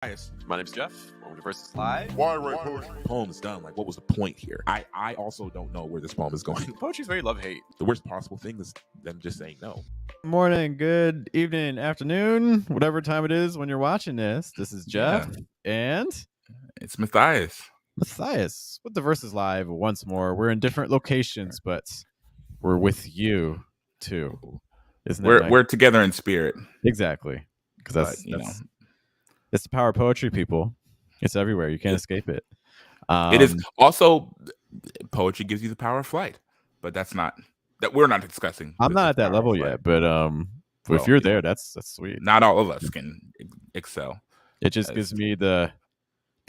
Hi, my name's Jeff. Welcome to Versus Live. Why write poetry? Poem is done. Like, what was the point here? I also don't know where this poem is going. Poetry's very love-hate. The worst possible thing is them just saying no. Morning, good evening, afternoon, whatever time it is when you're watching this. This is Jeff and It's Matthias. Matthias with the Versus Live once more. We're in different locations, but we're with you too. Isn't it nice? We're together in spirit. Exactly. Because that's it's the power of poetry, people. It's everywhere. You can't escape it. It is also poetry gives you the power of flight, but that's not that we're not discussing. I'm not at that level yet, but if you're there, that's sweet. Not all of us can excel. It just gives me the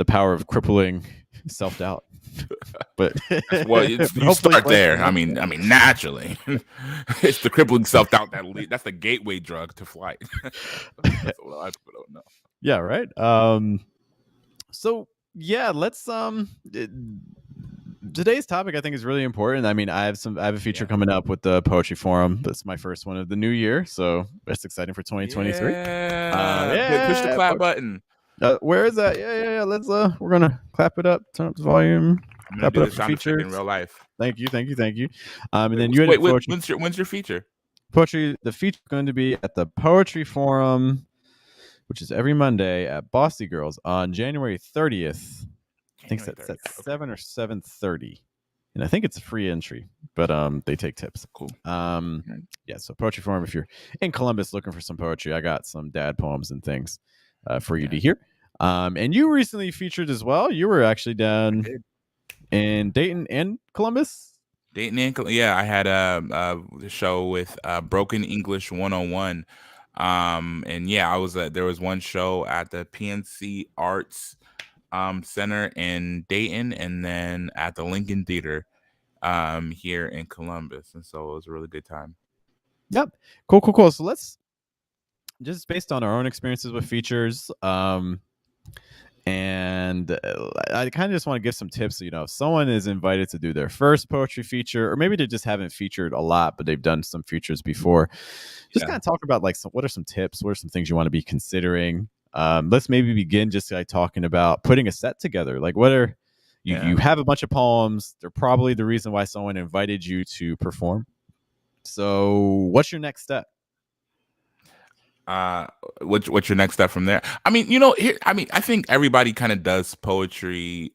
power of crippling self-doubt. But well, you start there. I mean, naturally, it's the crippling self-doubt that's the gateway drug to flight. That's what a lot of people don't know. Yeah, right. So yeah, let's today's topic I think is really important. I mean, I have a feature coming up with the Poetry Forum. That's my first one of the new year, so that's exciting for 2023. Yeah, push the clap button. Where is that? Yeah. Let's we're gonna clap it up, turn up the volume. Clap it up for features in real life. Thank you. And then you had when's your feature? Poetry. The feature is going to be at the Poetry Forum, which is every Monday at Bossy Girls on January 30th. I think that's at 7 or 7:30, and I think it's a free entry, but they take tips. Cool. Yeah. So Poetry Forum, if you're in Columbus looking for some poetry, I got some dad poems and things for you to hear. And you recently featured as well. You were actually down in Dayton and Columbus. Yeah, I had a show with Broken English 101. And yeah, I was there was one show at the PNC Arts Center in Dayton, and then at the Lincoln Theater here in Columbus, and so it was a really good time. Yep. Cool. So let's just based on our own experiences with features, and I kind of just want to give some tips. You know, if someone is invited to do their first poetry feature, or maybe they just haven't featured a lot, but they've done some features before, just kind of talk about like what are some tips, what are some things you want to be considering. Let's maybe begin just like talking about putting a set together. Like, what are you have a bunch of poems. They're probably the reason why someone invited you to perform. So what's your next step? What's your next step from there? I mean, I think everybody kind of does poetry,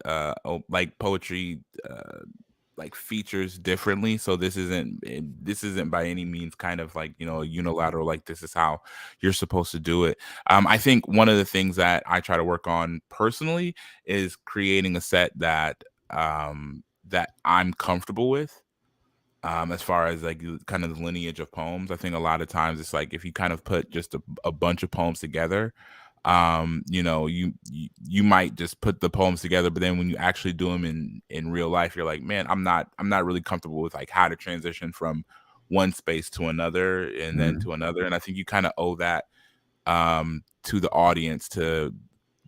like features differently. So this isn't by any means kind of like, unilateral, like this is how you're supposed to do it. I think one of the things that I try to work on personally is creating a set that that I'm comfortable with. As far as like kind of the lineage of poems, I think a lot of times it's like if you kind of put just a bunch of poems together, you might just put the poems together, but then when you actually do them in real life, you're like, man, I'm not really comfortable with like how to transition from one space to another and then to another. And I think you kind of owe that to the audience to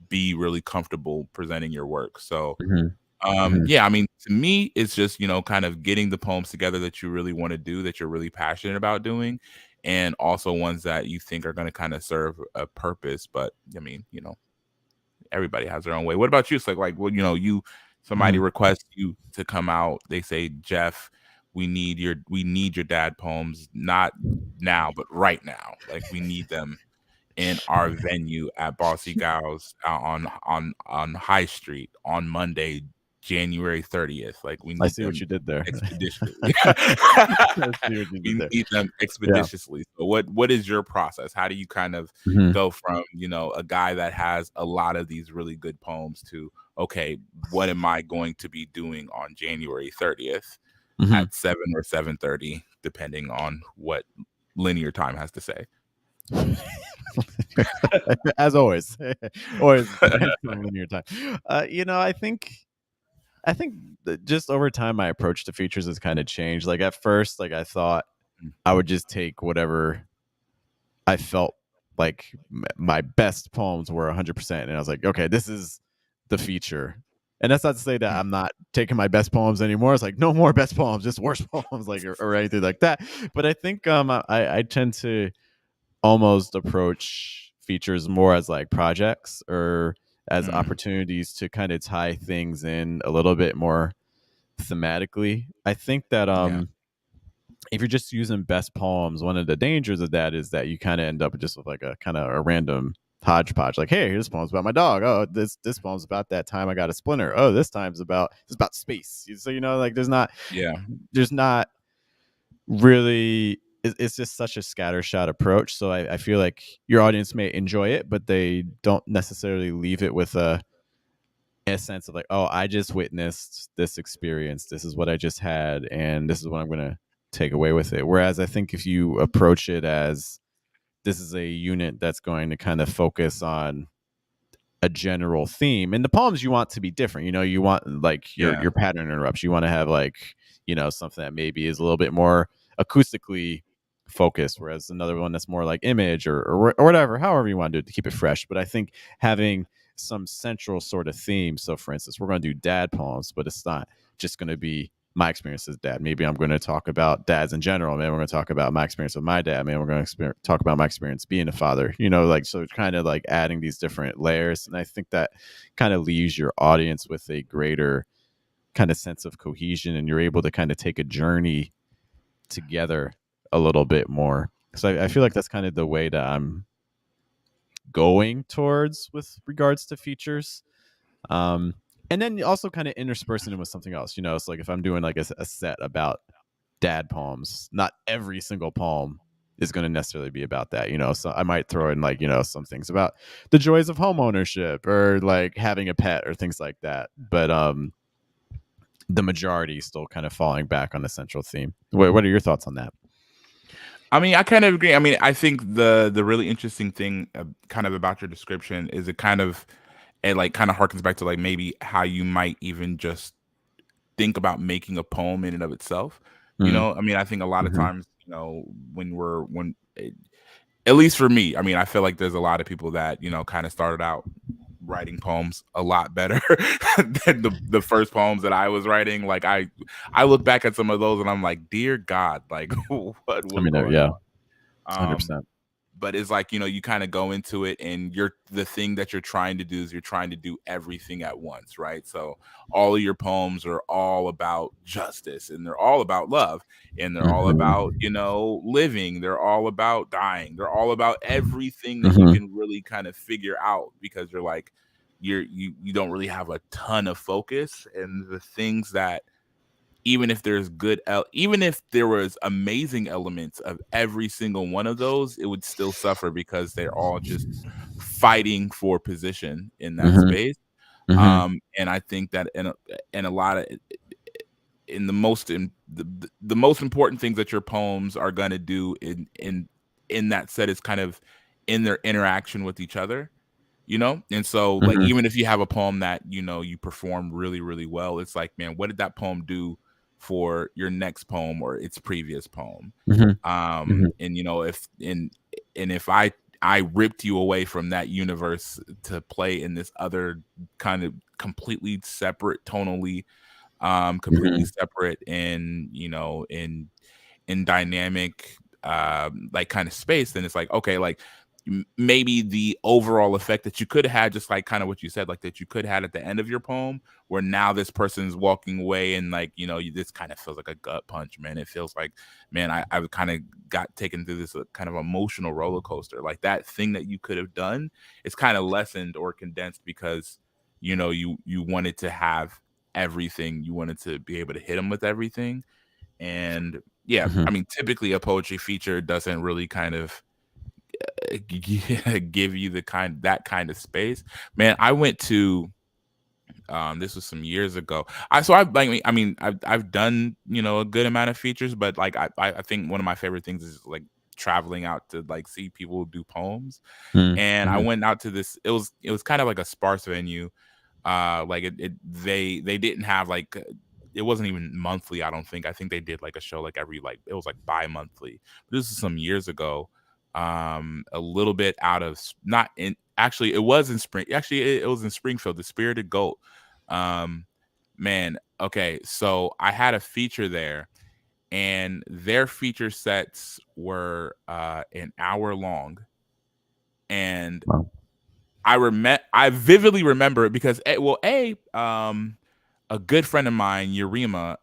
be really comfortable presenting your work. So. Yeah, I mean, to me, it's just, kind of getting the poems together that you really want to do, that you're really passionate about doing, and also ones that you think are going to kind of serve a purpose. But I mean, everybody has their own way. What about you? It's like, well, somebody requests you to come out. They say, Jeff, we need your dad poems, not now, but right now. Like we need them in our venue at Bossy Gals on High Street on Monday, January 30th. Like we need I see what you did there. Expeditiously. We need them expeditiously. So what is your process? How do you kind of go from, a guy that has a lot of these really good poems to, okay, what am I going to be doing on January 30th at 7 or 7:30, depending on what linear time has to say? As always linear time. I think that just over time, my approach to features has kind of changed. Like at first, like I thought I would just take whatever I felt like my best poems were 100%. And I was like, okay, this is the feature. And that's not to say that I'm not taking my best poems anymore. It's like no more best poems, just worst poems, like or anything like that. But I think I tend to almost approach features more as like projects or as Mm. opportunities to kind of tie things in a little bit more thematically. I think that if you're just using best poems, one of the dangers of that is that you kind of end up just with like a kind of a random hodgepodge. Like, hey, here's poems about my dog. Oh, this poem's about that time I got a splinter. Oh, this time's about space. So like there's not really. It's just such a scattershot approach. So I feel like your audience may enjoy it, but they don't necessarily leave it with a sense of like, oh, I just witnessed this experience. This is what I just had, and this is what I'm gonna take away with it. Whereas I think if you approach it as this is a unit that's going to kind of focus on a general theme, and the poems you want to be different. You want like your pattern interrupts. You want to have like something that maybe is a little bit more acoustically focused, whereas another one that's more like image or whatever, however you want to do it to keep it fresh. But I think having some central sort of theme. So for instance, we're going to do dad poems, but it's not just going to be my experience as dad. Maybe I'm going to talk about dads in general. Maybe we're going to talk about my experience with my dad. Maybe we're going to talk about my experience being a father, like, so it's kind of like adding these different layers. And I think that kind of leaves your audience with a greater kind of sense of cohesion, and you're able to kind of take a journey together a little bit more. So I feel like that's kind of the way that I'm going towards with regards to features. And then also kind of interspersing it with something else. It's like if I'm doing like a set about dad poems, not every single poem is going to necessarily be about that. So I might throw in like some things about the joys of home ownership or like having a pet or things like that. But the majority is still kind of falling back on the central theme. What are your thoughts on that? I mean, I kind of agree. I mean, I think the really interesting thing kind of about your description is it kind of harkens back to like maybe how you might even just think about making a poem in and of itself. I mean, I think a lot of times, at least for me, I mean, I feel like there's a lot of people that, kind of started out writing poems a lot better than the first poems that I was writing. Like I look back at some of those and I'm like, dear God, like what was going on? 100%. But it's like, you kind of go into it and the thing that you're trying to do is you're trying to do everything at once, right? So all of your poems are all about justice, and they're all about love, and they're all about, living. They're all about dying. They're all about everything that you can really kind of figure out, because you're like, you don't really have a ton of focus, and the things that, even if there was amazing elements of every single one of those, it would still suffer because they're all just fighting for position in that space. And I think that in a lot of the most important things that your poems are going to do in that set is kind of in their interaction with each other. And so like, even if you have a poem that you perform really, really well, it's like, man, what did that poem do for your next poem or its previous poem? And if I ripped you away from that universe to play in this other kind of completely separate tonally, completely separate in dynamic like kind of space, then it's like, okay, like maybe the overall effect that you could have had, just like kind of what you said, like that you could have had at the end of your poem, where now this person's walking away and like, this kind of feels like a gut punch, man. It feels like, man, I kind of got taken through this kind of emotional roller coaster. Like that thing that you could have done is kind of lessened or condensed because, you wanted to have everything. You wanted to be able to hit them with everything. And yeah, I mean, typically a poetry feature doesn't really kind of give you that kind of space. Man, I went to this was some years ago. I've done a good amount of features, but like I think one of my favorite things is like traveling out to like see people do poems. And I went out to this, it was kind of like a sparse venue. Like they didn't have like, it wasn't even monthly, I don't think. I think they did like a show like every, like it was like bi-monthly. This is some years ago. A little bit out of, not in, actually it was in spring, actually it was in Springfield, the Spirited Goat. Man, okay, so I had a feature there, and their feature sets were an hour long, And Wow. I vividly remember it because a good friend of mine, Yurima,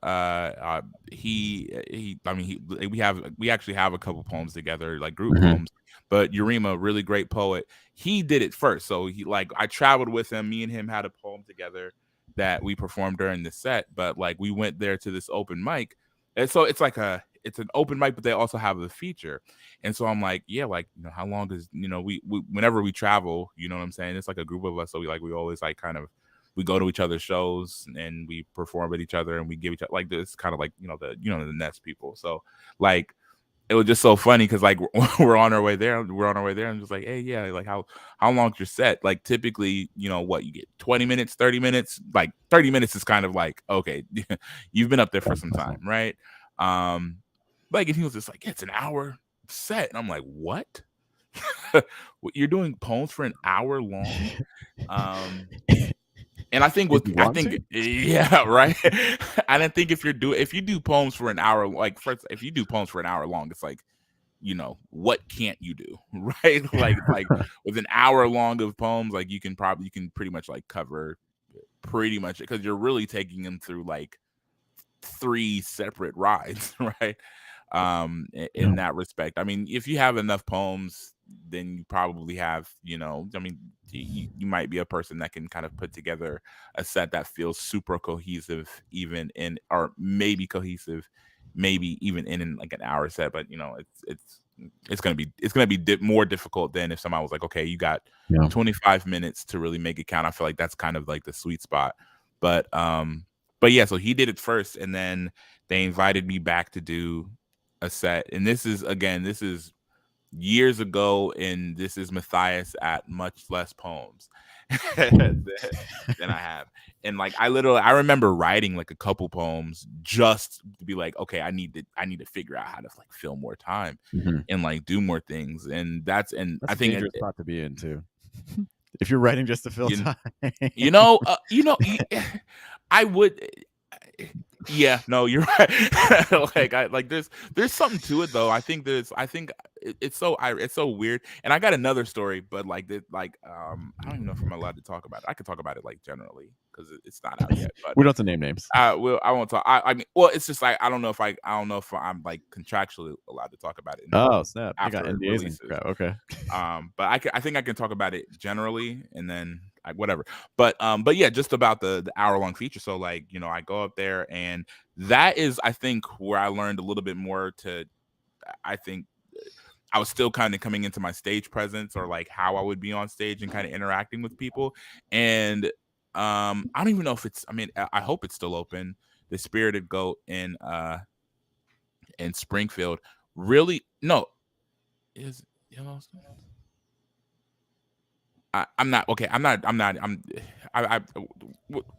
we actually have a couple poems together, like group poems. But Yurima, really great poet, he did it first. So I traveled with him. Me and him had a poem together that we performed during the set. But like we went there to this open mic, and so it's an open mic, but they also have a feature. And so I'm like, yeah, like, how long is, we whenever we travel, you know what I'm saying? It's like a group of us. So we always like kind of, we go to each other's shows and we perform with each other and we give each other like this kind of like, the Nets people. So like, it was just so funny because like we're on our way there. And just like, hey, yeah, like how long's your set? Like typically, what you get 20 minutes, 30 minutes, like 30 minutes is kind of like, okay, you've been up there for some time, right? Like, and he was just like, yeah, it's an hour set. And I'm like, what? You're doing poems for an hour long? And I think yeah, right. I didn't think if you do poems for an hour, like first, if you do poems for an hour long, it's like, what can't you do, right? like with an hour long of poems, like you can pretty much like cover pretty much, because you're really taking them through like 3 separate rides, right? In that respect. I mean, if you have enough poems, then you probably have, I mean, you might be a person that can kind of put together a set that feels super cohesive, even in, or maybe cohesive, maybe even in like an hour set. But it's gonna be more difficult than if somebody was like, okay, you got 25 minutes to really make it count. I feel like that's kind of like the sweet spot. But yeah, so he did it first, and then they invited me back to do a set. And this is years ago, and this is Matthias at much less poems than I have. And like I remember writing like a couple poems just to be like, okay, I need to figure out how to like fill more time and like do more things. And that's I think a dangerous spot to be in too. If you're writing just to fill time. I would. Yeah, no, you're right. like there's something to it though. I think it's so weird. And I got another story, but like I don't even know if I'm allowed to talk about it. I could talk about it like generally because it's not out yet. But we don't have to name names. I won't talk. I mean, well, it's just like I don't know if I'm like contractually allowed to talk about it. Oh snap! I got NDAs and crap. Okay. But I think I can talk about it generally, and then whatever. But yeah, just about the hour-long feature. So like, I go up there, and that is, I think, where I learned a little bit more I think I was still kind of coming into my stage presence, or like how I would be on stage and kind of interacting with people. And I don't even know if I hope it's still open. The Spirited Goat in Springfield. Really? No. Is Yellowstone? I'm not okay.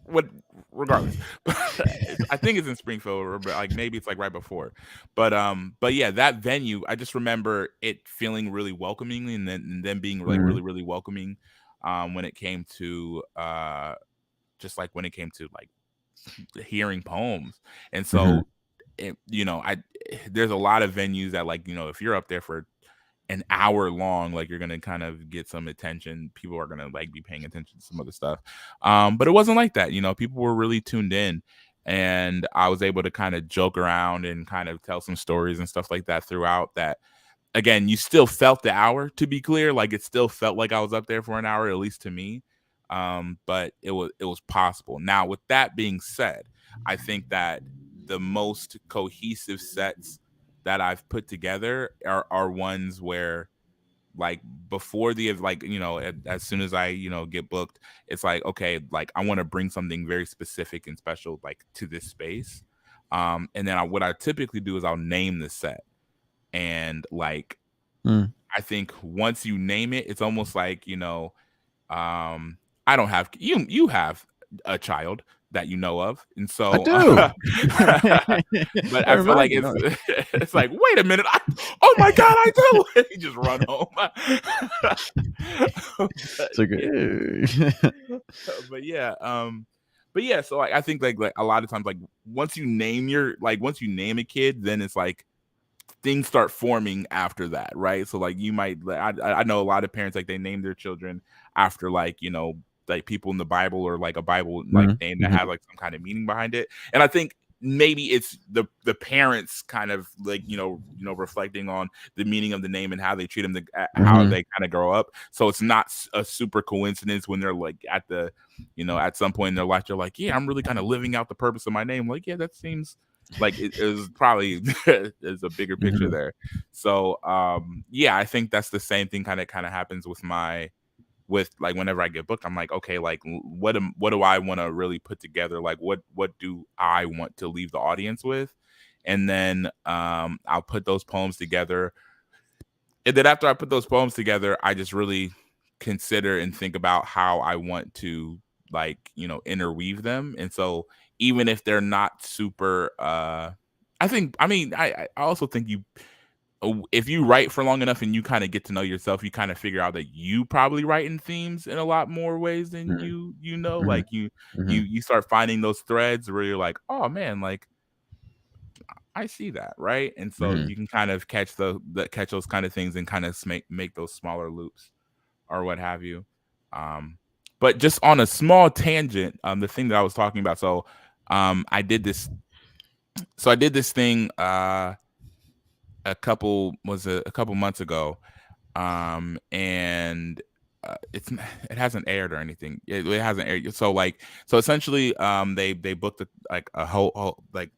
What regardless. I think it's in Springfield, or like maybe it's like right before. But yeah, that venue, I just remember it feeling really welcoming, and then being like really, really welcoming when it came to just like when it came to like hearing poems. And so there's a lot of venues that like, if you're up there for an hour long, like you're gonna kind of get some attention. People are gonna like be paying attention to some other stuff. But it wasn't like that. People were really tuned in, and I was able to kind of joke around and kind of tell some stories and stuff like that throughout. That, again, you still felt the hour, to be clear. Like it still felt like I was up there for an hour, at least to me. But it was possible. Now, with that being said, I think that the most cohesive sets that I've put together are ones where, like, before as soon as I get booked, it's like, okay, like I want to bring something very specific and special like to this space, and then what I typically do is I'll name the set, and like I think once you name it, it's almost like I don't have you have a child that you know of, and so I do. But I feel like it's like, wait a minute, oh my god, I do. You just run home. But yeah, so like I think like a lot of times, like once you name a kid, then it's like things start forming after that, right? So like you might, I know a lot of parents like they name their children after like like people in the Bible or like a Bible like name that have like some kind of meaning behind it. And I think maybe it's the parents kind of like reflecting on the meaning of the name and how they treat them, how they kind of grow up. So it's not a super coincidence when they're like at the at some point in their life they're like, yeah, I'm really kind of living out the purpose of my name. Like, yeah, that seems like it was probably there's a bigger picture there. So yeah, I think that's the same thing kind of happens with like whenever I get booked. I'm like, okay, like what do I want to really put together? Like what do I want to leave the audience with? And then I'll put those poems together. And then after I put those poems together, I just really consider and think about how I want to like interweave them. And so even if they're not super I also think if you write for long enough and you kind of get to know yourself, you kind of figure out that you probably write in themes in a lot more ways than like you start finding those threads where you're like, oh man, like I see that, right? And so you can kind of catch catch those kind of things and kind of make those smaller loops or what have you. But just on a small tangent, the thing that I was talking about, so I did this thing a couple months ago, and it hasn't aired or anything. It hasn't aired. So essentially, they booked a whole like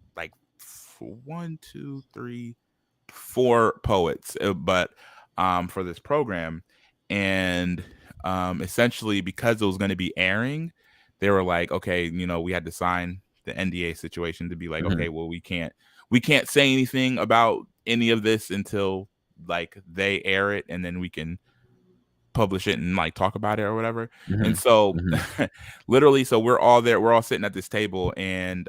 1, 2, 3, 4 poets, but for this program, and essentially because it was going to be airing, they were like, okay, we had to sign the NDA situation to be like, okay, well, we can't say anything about any of this until like they air it, and then we can publish it and like talk about it or whatever. And so literally, so we're all sitting at this table, and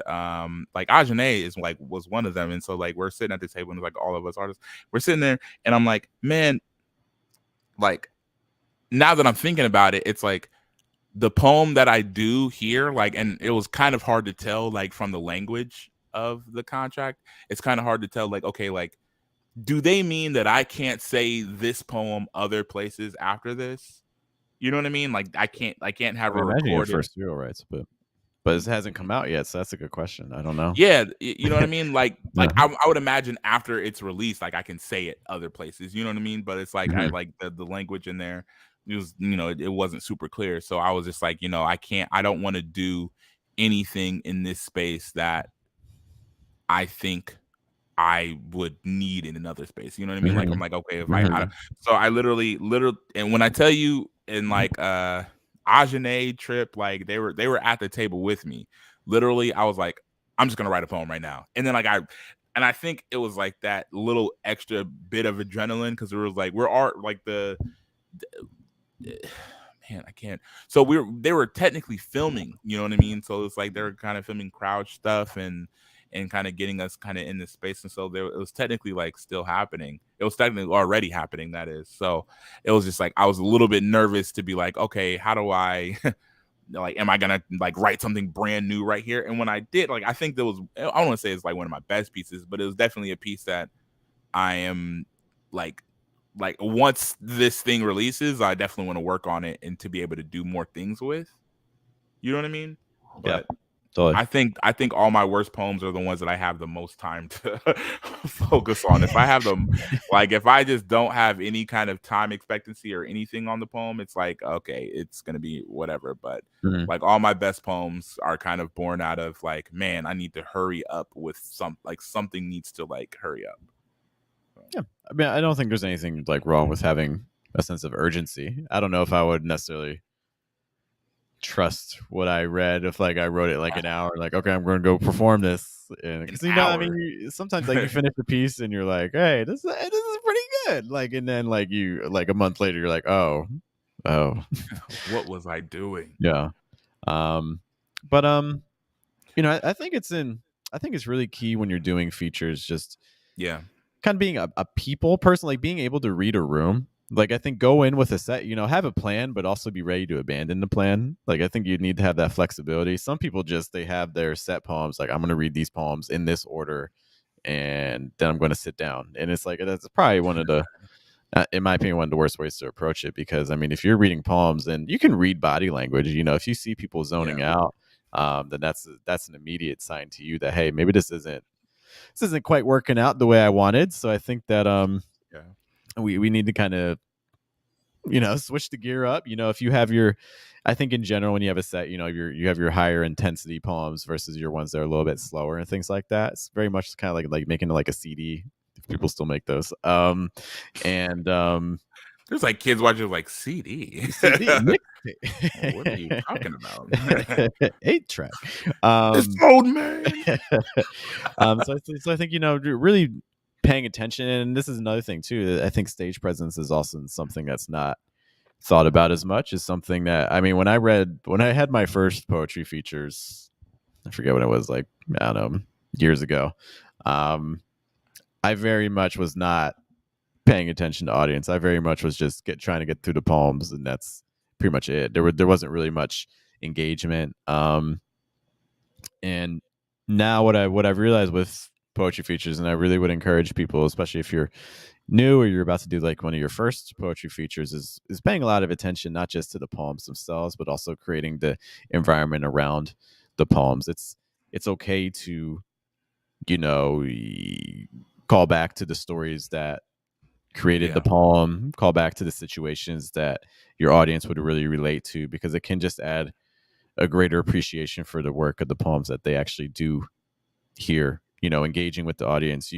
like Ajane was one of them. And so like we're sitting at this table, and like all of us artists, we're sitting there, and I'm like, man, like now that I'm thinking about it, it's like the poem that I do here, like, and it was kind of hard to tell like from the language of the contract. It's kind of hard to tell like, okay, like do they mean that I can't say this poem other places after this? You know what I mean? Like I can't have a recorded first studio rights, but it hasn't come out yet, so that's a good question. I don't know. Yeah, you know what I mean? Like I would imagine after it's released, like I can say it other places. You know what I mean? But it's like I like the language in there. It was it wasn't super clear, so I was just like, I don't want to do anything in this space that I think I would need in another space. You know what I mean? Like I'm like, okay, if so I literally, and when I tell you in like Ajane Trip, like they were at the table with me. Literally, I was like, I'm just gonna write a poem right now. And then like I think it was like that little extra bit of adrenaline because it was like man, I can't. So they were technically filming, you know what I mean? So it's like they were kind of filming crowd stuff and kind of getting us kind of in this space. And so it was technically like still happening. It was technically already happening, that is. So it was just like I was a little bit nervous to be like, okay, how do I like, am I gonna like write something brand new right here? And when I did, like I think I don't want to say it's like one of my best pieces, but it was definitely a piece that I am like once this thing releases, I definitely want to work on it and to be able to do more things with. You know what I mean? But yeah. Totally. I think all my worst poems are the ones that I have the most time to focus on. If I have them, like if I just don't have any kind of time expectancy or anything on the poem, it's like, okay, it's going to be whatever. But like all my best poems are kind of born out of like, man, I need to hurry up with something needs to like hurry up. Yeah. I mean, I don't think there's anything like wrong with having a sense of urgency. I don't know if I would necessarily trust what I read if like I wrote it like an hour, like, okay, I'm going to go perform this. And I mean, sometimes like you finish the piece and you're like, hey, this is pretty good. Like, and then like you like a month later, you're like, oh, what was I doing? Yeah. But I think it's really key when you're doing features, just kind of being a people person, like being able to read a room. Like I think go in with a set, have a plan, but also be ready to abandon the plan. Like I think you need to have that flexibility. Some people they have their set poems, like I'm going to read these poems in this order, and then I'm going to sit down. And it's like that's probably one of the in my opinion, one of the worst ways to approach it, because I mean, if you're reading poems and you can read body language, if you see people zoning out, then that's an immediate sign to you that, hey, maybe this isn't quite working out the way I wanted. So I think that we need to kind of switch the gear up. If you have I think in general, when you have a set, you have your higher intensity poems versus your ones that are a little bit slower and things like that. It's very much kind of like making like a CD. If people still make those, and there's like kids watching like CD. What are you talking about? 8-track. It's old man. So I think really paying attention, and this is another thing too. I think stage presence is also something that's not thought about as much. Is something that, I mean, when I had my first poetry features, I forget when it was, like, I don't know, years ago. I very much was not paying attention to audience. I very much was just trying to get through the poems, and that's pretty much it. There wasn't really much engagement. And now what I've realized with poetry features, and I really would encourage people, especially if you're new or you're about to do like one of your first poetry features, is paying a lot of attention, not just to the poems themselves, but also creating the environment around the poems. It's okay to, call back to the stories that created the poem, call back to the situations that your audience would really relate to, because it can just add a greater appreciation for the work of the poems that they actually do hear. Engaging with the audience,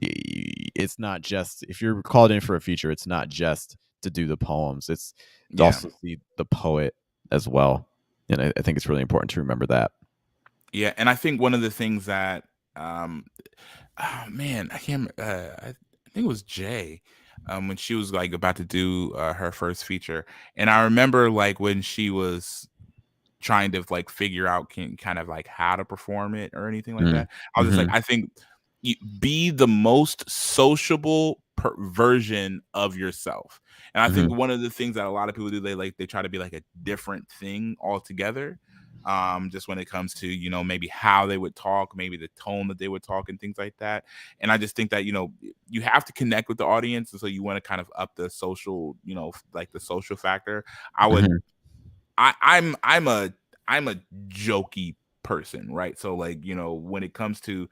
it's not just, if you're called in for a feature, it's not just to do the poems, it's to also see the poet as well. And I think it's really important to remember that. Yeah, and I think one of the things that I can't. I think it was Jay, when she was like about to do her first feature, and I remember like when she was trying to like figure out kind of like how to perform it or anything like that. I was just like, I think be the most sociable version of yourself, and I think one of the things that a lot of people do, they try to be like a different thing altogether. Just when it comes to, maybe how they would talk, maybe the tone that they would talk and things like that. And I just think that, you have to connect with the audience. And so you want to kind of up the social, like the social factor. I'm a jokey person, right? So like, when it comes to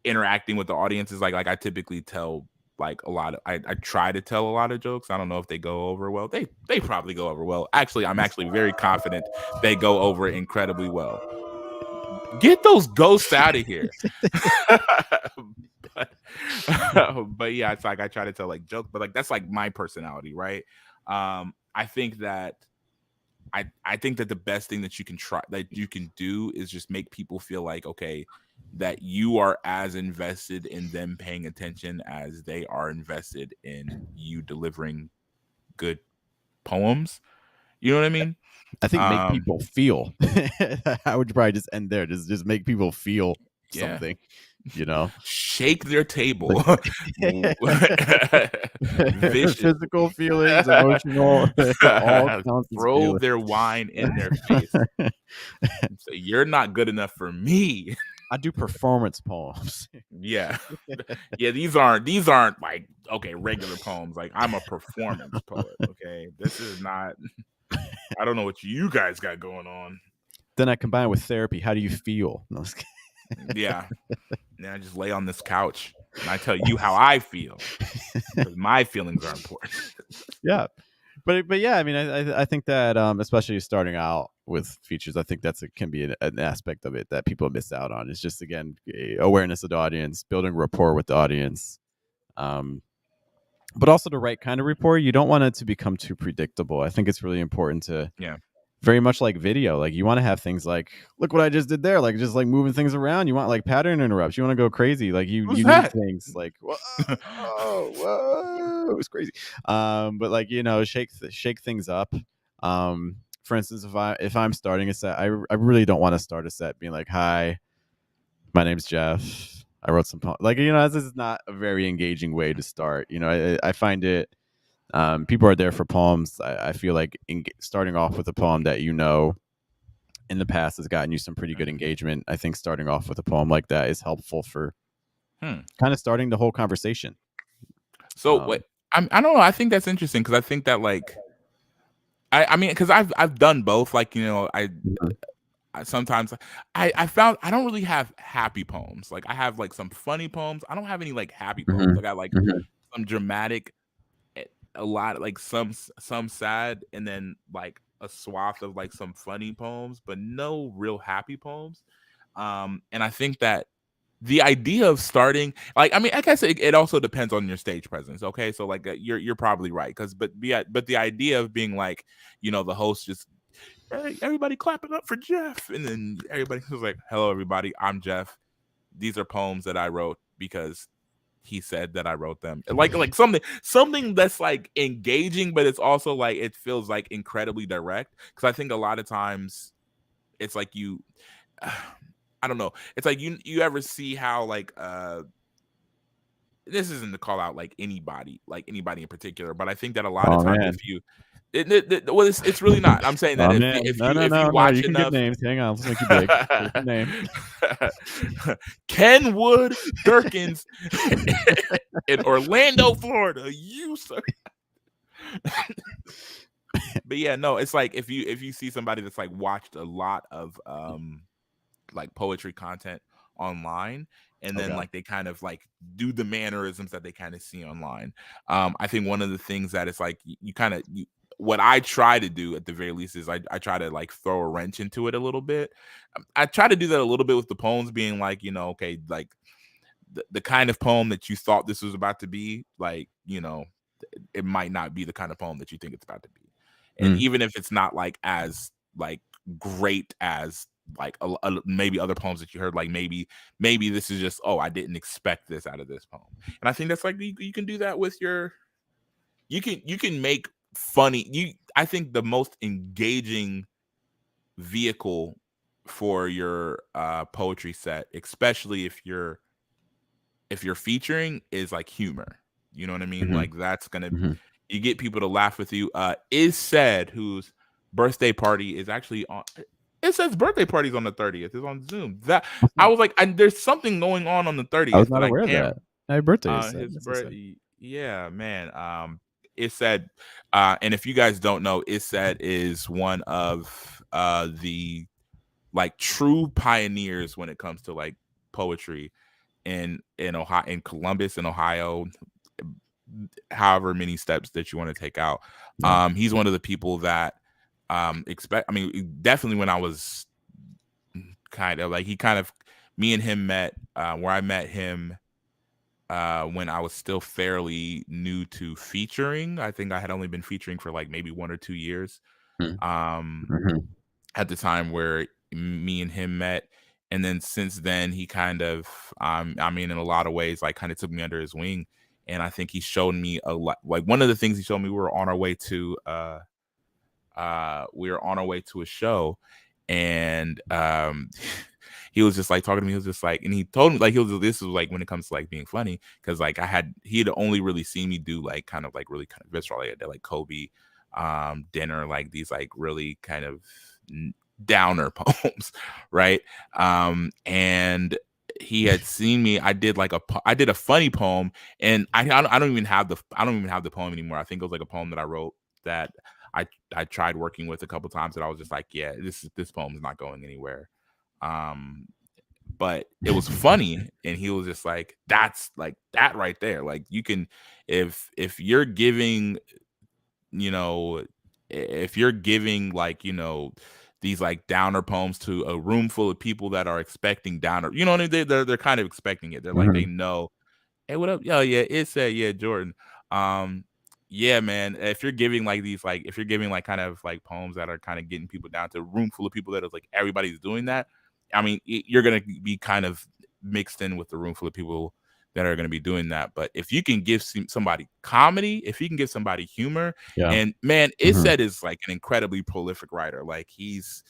interacting with the audience, is like I typically tell like a lot of, I try to tell a lot of jokes. I don't know if they go over well. They probably go over well. Actually, I'm actually very confident they go over incredibly well. Get those ghosts out of here. but yeah, it's like I try to tell like jokes, but like that's like my personality, right? I think that the best thing that you can do is just make people feel like, okay, that you are as invested in them paying attention as they are invested in you delivering good poems. You know what I mean? I think make people feel. I would probably just end there. Just make people feel something. Shake their table. Physical feelings, emotional, all throw their wine in their face. Say, you're not good enough for me. I do performance poems. Yeah. These aren't like, okay, regular poems. Like, I'm a performance poet. Okay, this is not. I don't know what you guys got going on. Then I combine with therapy. How do you feel? No, yeah. Then I just lay on this couch and I tell you how I feel, because my feelings are important. Yeah. But yeah, I mean, I think that especially starting out with features, I think can be an aspect of it that people miss out on. It's just, again, awareness of the audience, building rapport with the audience, but also the right kind of rapport. You don't want it to become too predictable. I think it's really important to very much like video. Like, you want to have things like, look what I just did there, like just like moving things around. You want like pattern interrupts. You want to go crazy. Like you need things like, whoa, it was crazy. But like, shake things up. For instance, if I'm starting a set, I really don't want to start a set being like, hi, my name's Jeff. I wrote some poems. Like, this is not a very engaging way to start. I find it. People are there for poems. I feel like starting off with a poem that in the past has gotten you some pretty good engagement. I think starting off with a poem like that is helpful for kind of starting the whole conversation. So wait, I don't know. I think that's interesting because I think that like I mean because I've done both. Like, you know, sometimes I found I don't really have happy poems. Like I have like some funny poems. I don't have any like happy poems. I got like some dramatic, a lot like some sad, and then like a swath of like some funny poems, but no real happy poems. And I think that the idea of starting, like, I mean, I guess it also depends on your stage presence. Okay, so like you're probably right but the idea of being like, you know, the host just, hey, everybody clapping up for Jeff, and then everybody was like, hello everybody, I'm Jeff, these are poems that I wrote because he said that I wrote them. Like something that's like engaging, but it's also like it feels like incredibly direct. Because I think a lot of times it's like you I don't know. It's like you ever see how like this isn't to call out like anybody in particular, but I think that a lot of times if you well, it's really not. I'm saying that if you watch you can enough, give names. Hang on, let's make you big. Give the name. Kenwood Durkins in Orlando, Florida. You sir. But yeah, no, it's like if you see somebody that's like watched a lot of like poetry content online, and then like they kind of like do the mannerisms that they kind of see online. I think one of the things that it's like you kind of what I try to do at the very least is I try to like throw a wrench into it a little bit. I try to do that a little bit with the poems being like, you know, okay, like the kind of poem that you thought this was about to be, like, you know, it might not be the kind of poem that you think it's about to be. And even if it's not like as like great as like maybe other poems that you heard, like maybe this is just, oh, I didn't expect this out of this poem. And I think that's like you can do that with your, you can make funny, I think the most engaging vehicle for your poetry set, especially if you're featuring, is like humor. You know what I mean? Like that's gonna you get people to laugh with you. Is Said, whose birthday party is actually on, it says birthday party's on the 30th. It's on Zoom. That I was like, there's something going on the 30th. I was not aware of that. Happy birthday! His birthday, yeah, man. It Said, and if you guys don't know, It Said is one of the like true pioneers when it comes to like poetry in Ohio, in Columbus, in Ohio. However many steps that you want to take out, he's one of the people that definitely when I was me and him met, where I met him when I was still fairly new to featuring. I think I had only been featuring for like maybe 1 or 2 years at the time where me and him met. And then since then, he kind of, in a lot of ways, like kind of took me under his wing. And I think he showed me a lot. Like one of the things he showed me, we were on our way to a show, and he was just like talking to me. He was just like, and he told me like this was like when it comes to like being funny, because like he had only really seen me do like kind of like really kind of visceral, like Kobe dinner, like these like really kind of downer poems, right? And he had seen me. I did a funny poem, and I don't even have the poem anymore. I think it was like a poem that I wrote that I tried working with a couple times, that I was just like, yeah, this poem is not going anywhere. But it was funny, and he was just like, that's like that right there. Like you can, if you're giving, you know, if you're giving like, you know, these like downer poems to a room full of people that are expecting downer, you know what I mean? They're kind of expecting it. They're like, they know, hey, what up? Yo, yeah, It Said, yeah, Jordan. Yeah, man. If you're giving like these, like if you're giving like kind of like poems that are kind of getting people down to a room full of people that is like everybody's doing that, I mean, you're gonna be kind of mixed in with the room full of people that are going to be doing that. But if you can give somebody comedy, if you can give somebody humor, and man, It Said is like an incredibly prolific writer. Like he's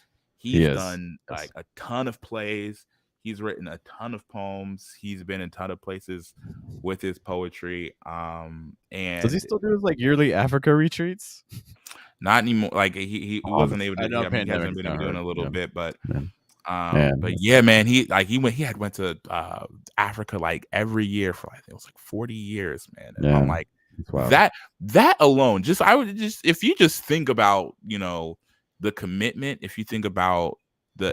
done like a ton of plays. He's written a ton of poems. He's been in a ton of places with his poetry. And does he still do his like yearly Africa retreats? Not anymore. Like he wasn't able I to. know I mean, he pandemic hasn't been kinda able to do it in hurt. a little Yeah. bit, but Yeah. yeah, man, he had went to Africa like every year for like it was like 40 years, man. And I'm Yeah. like It's wild. that alone, just I would just if you just think about, you know, the commitment, if you think about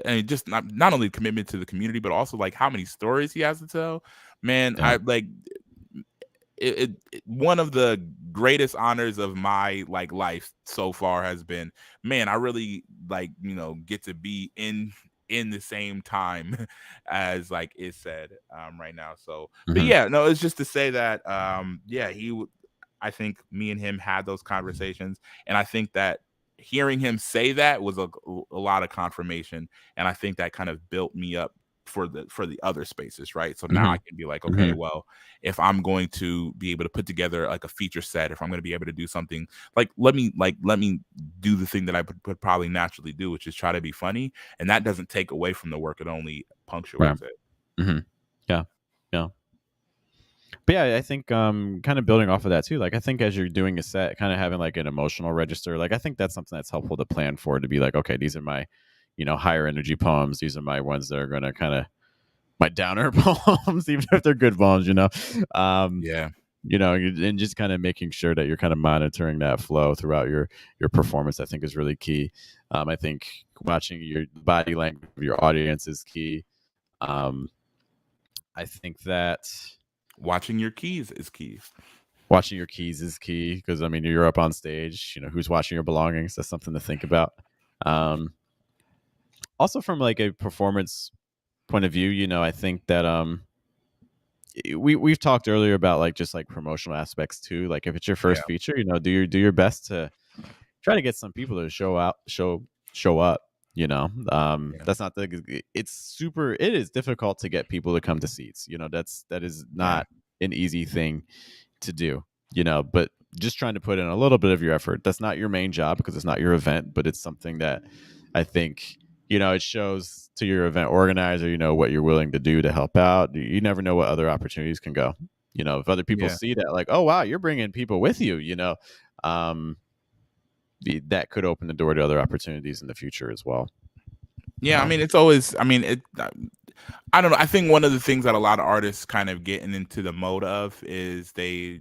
and just not only commitment to the community, but also like how many stories he has to tell, man. Yeah. I like one of the greatest honors of my like life so far has been, man, I really like, you know, get to be in the same time as like it said right now. So but Mhm. yeah, no, it's just to say that yeah, I think me and him had those conversations, and I think that hearing him say that was a lot of confirmation, and I think that kind of built me up for the other spaces, right? So now I can be like, okay, Mhm. well, if I'm going to be able to put together like a feature set, if I'm going to be able to do something like let me do the thing that I would probably naturally do, which is try to be funny, and that doesn't take away from the work; it only punctuates it. Mhm. Yeah. Yeah. But yeah, I think kind of building off of that too. Like I think as you're doing a set, kind of having like an emotional register, like I think that's something that's helpful to plan for, to be like, okay, these are my, you know, higher energy poems. These are my ones that are gonna kind of my downer poems, even if they're good poems, you know. Yeah. You know, and just kind of making sure that you're kind of monitoring that flow throughout your performance, I think is really key. I think watching your body language of your audience is key. I think that Watching your keys is key. watching your keys is key because I mean you're up on stage. You know who's watching your belongings. That's something to think about. Also, from like a performance point of view, you know, I think that we've talked earlier about like just like promotional aspects too. Like if it's your first feature, you know, do your best to try to get some people to show up. You know, that's not the. It is difficult to get people to come to seats. You know, that is not an easy thing to do. You know, but just trying to put in a little bit of your effort. That's not your main job because it's not your event, but it's something that I think, you know, it shows to your event organizer, you know, what you're willing to do to help out. You never know what other opportunities can go. You know, if other people see that, like, oh wow, you're bringing people with you, you know, that could open the door to other opportunities in the future as well. Yeah, I mean, it's always. I mean, I don't know. I think one of the things that a lot of artists kind of getting into the mode of is they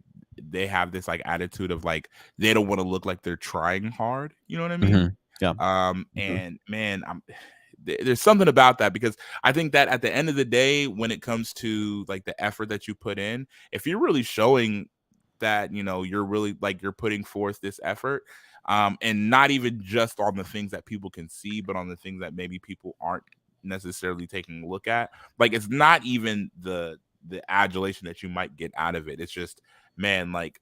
have this like attitude of like they don't want to look like they're trying hard. You know what I mean? Yeah. And man, there's something about that because I think that at the end of the day, when it comes to like the effort that you put in, if you're really showing that, you know, you're really like you're putting forth this effort, and not even just on the things that people can see, but on the things that maybe people aren't necessarily taking a look at. Like it's not even the adulation that you might get out of it. It's just, man, like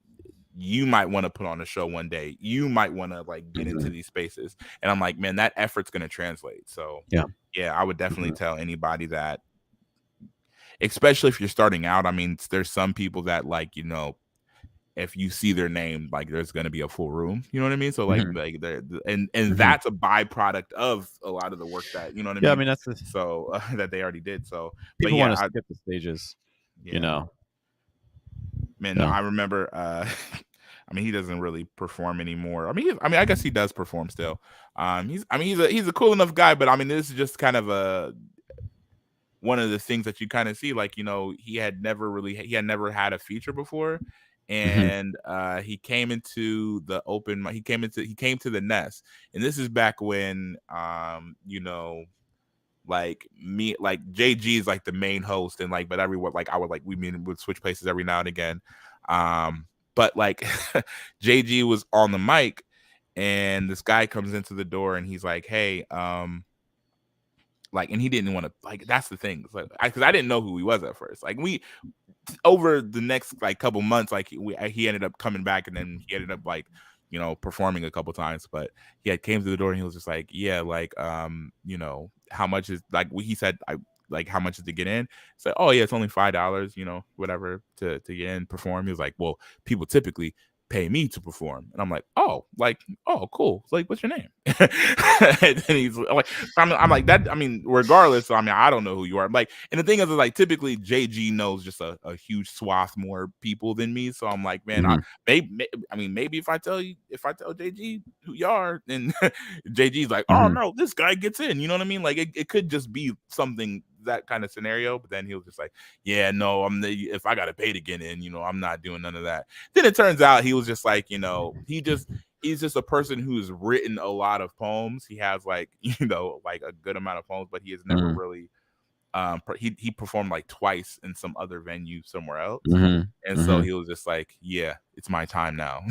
you might want to put on a show one day. You might want to like get into these spaces. And I'm like, man, that effort's going to translate. So yeah, I would definitely tell anybody that, especially if you're starting out. I mean, there's some people that like, you know, if you see their name, like there's going to be a full room, you know what I mean? So like, and that's a byproduct of a lot of the work that, you know what I mean? Yeah, I mean that's so that they already did. So people but yeah, want to skip the stages, you know. Man, no, I remember. I mean, he doesn't really perform anymore. I mean, I guess he does perform still. He's a cool enough guy, but I mean, this is just kind of one of the things that you kind of see, like, you know, he had never had a feature before. And he came into the open. He came to the Nest, and this is back when, you know, like me, like JG is like the main host, and like, but everyone, like I would would switch places every now and again. But like JG was on the mic, and this guy comes into the door, and he's like, "Hey, like," and he didn't want to, like, that's the thing, like, because I didn't know who he was at first. Like over the next like couple months, like he ended up coming back, and then he ended up like, you know, performing a couple times. But he had came to the door, and he was just like, yeah, like, you know, how much is, like, he said, like, how much is to get in? It's like, oh yeah, it's only $5, you know, whatever, to get in, perform. He was like, well, people typically pay me to perform. And I'm like, oh, cool. Like, what's your name? And then he's like, I'm like that. I mean, regardless, I mean, I don't know who you are. Like, and the thing is like, typically JG knows just a huge swath more people than me. So I'm like, man, maybe if I tell JG who you are, then JG's like, oh no, this guy gets in. You know what I mean? Like, it could just be something, that kind of scenario, but then he was just like, yeah, no, if I gotta pay to get in, you know, I'm not doing none of that. Then it turns out he was just like, you know, he's just a person who's written a lot of poems. He has like, you know, like a good amount of poems, but he has never really he performed like twice in some other venue somewhere else. So he was just like, yeah, it's my time now.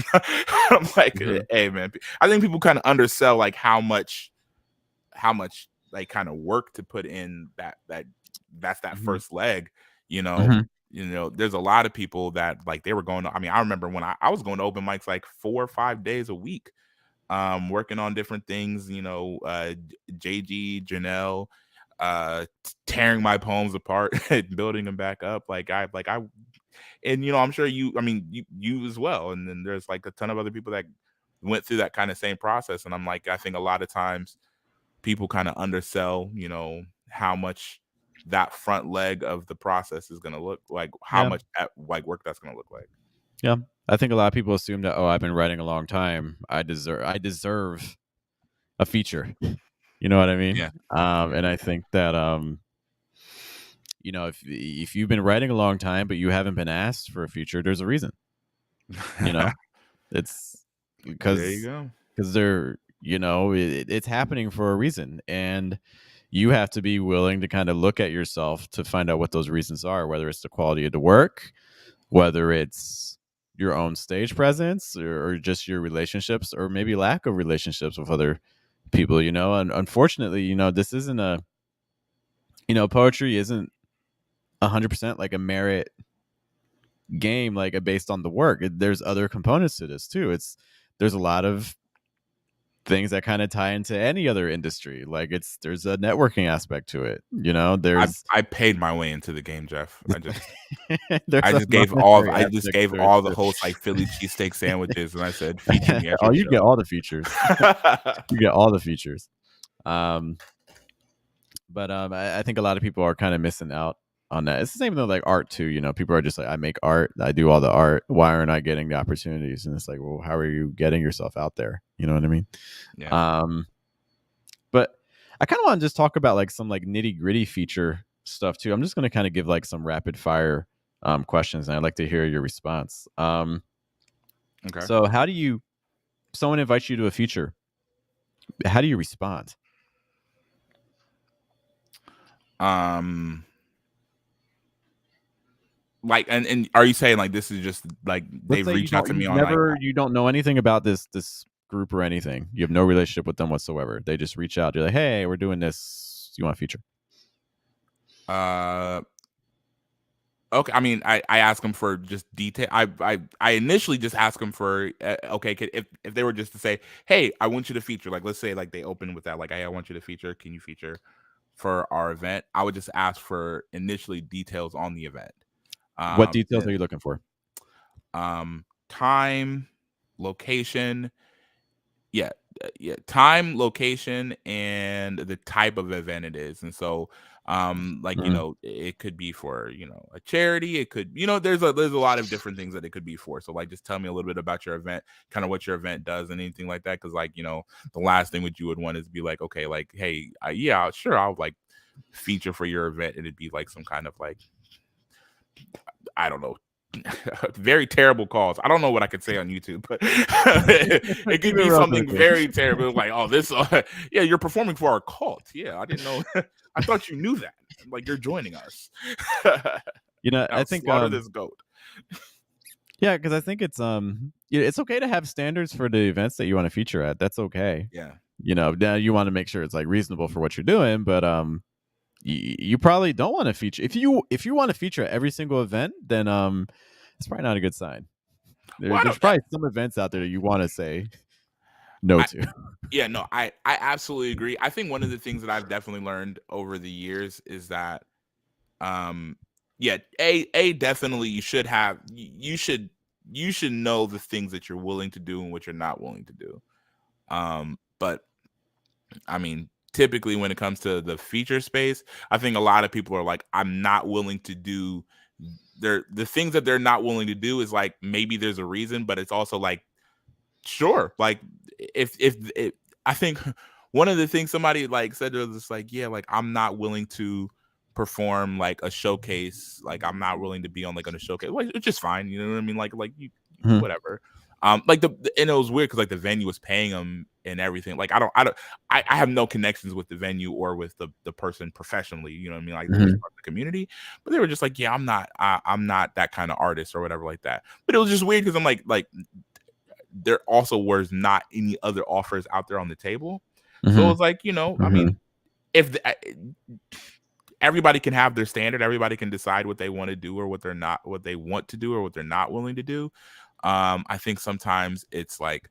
I'm like, hey man, I think people kind of undersell like how much like kind of work to put in that's that first leg, you know. You know, there's a lot of people that like they were going to, I mean, I remember when I was going to open mics like 4 or 5 days a week, working on different things, you know, JG, Janelle, tearing my poems apart and building them back up. And you know, I'm sure you as well. And then there's like a ton of other people that went through that kind of same process. And I'm like, I think a lot of times people kind of undersell, you know, how much that front leg of the process is going to look like, how much like work that's going to look like. Yeah. I think a lot of people assume that, oh, I've been writing a long time, I deserve a feature. You know what I mean? Yeah. And I think that you know, if you've been writing a long time but you haven't been asked for a feature, there's a reason. You know, it's because there you go. Because they're, you know, it's happening for a reason, and you have to be willing to kind of look at yourself to find out what those reasons are, whether it's the quality of the work, whether it's your own stage presence, or just your relationships, or maybe lack of relationships with other people, you know. And unfortunately, you know, this isn't a, you know, poetry isn't 100% like a merit game, like based on the work. There's other components to this too. There's a lot of things that kind of tie into any other industry. Like there's a networking aspect to it, you know. I paid my way into the game, Jeff. I just gave all the hosts like Philly cheesesteak sandwiches, and I said, feature me. Oh, you get all the features. You get all the features. But I think a lot of people are kind of missing out on that. It's the same though, like art too. You know, people are just like, I make art, I do all the art. Why aren't I getting the opportunities? And it's like, well, how are you getting yourself out there? You know what I mean? Yeah. But I kind of want to just talk about like some like nitty gritty feature stuff too. I'm just going to kind of give like some rapid fire questions, and I'd like to hear your response. Okay. So someone invites you to a feature, how do you respond? Like, and are you saying like this is just like they've reached out to me on you don't know anything about this group or anything, you have no relationship with them whatsoever, they just reach out, you're like, hey, we're doing this, you want a feature? Okay, I mean, I ask them for just detail. I initially just ask them for okay, if they were just to say, hey, I want you to feature, like let's say like they open with that, like, hey, I want you to feature, can you feature for our event? I would just ask for initially details on the event. What details are you looking for? Time, location, time, location, and the type of event it is. And so like you know, it could be for, you know, a charity, it could, you know, there's a lot of different things that it could be for. So like just tell me a little bit about your event, kind of what your event does and anything like that, because like, you know, the last thing what you would want is be like, okay, like, hey, yeah, sure, I'll like feature for your event, and it'd be like some kind of like, I don't know, very terrible calls. I don't know what I could say on YouTube, but it could be something very terrible, like, oh, this, yeah, you're performing for our cult. Yeah, I didn't know. I thought you knew that. Like, you're joining us. You know, now, I think slaughter this goat. Yeah, because I think it's it's okay to have standards for the events that you want to feature at. That's okay. Yeah. You know, now you want to make sure it's like reasonable for what you're doing, but you probably don't want to feature. If you want to feature at every single event, then it's probably not a good sign. There's probably some events out there that you want to say no to. Yeah, no, I absolutely agree. I think one of the things that I've definitely learned over the years is that definitely you should you should know the things that you're willing to do and what you're not willing to do. But I mean, typically when it comes to the feature space, I think a lot of people are like, I'm not willing to do the things that they're not willing to do is like, maybe there's a reason, but it's also like, sure. Like if I think one of the things somebody like said was just like, yeah, like I'm not willing to perform like a showcase. Like I'm not willing to be on like on a showcase, like, it's just fine. You know what I mean? Like you, Mhm. whatever. Like and it was weird because like the venue was paying them and everything. Like I have no connections with the venue or with the person professionally. You know what I mean? Like they're just part of the community, but they were just like, yeah, I'm not that kind of artist or whatever like that. But it was just weird because I'm like there also was not any other offers out there on the table. So it was like, you know, I mean, if everybody can have their standard, everybody can decide what they want to do or what they want to do or what they're not willing to do. I think sometimes it's like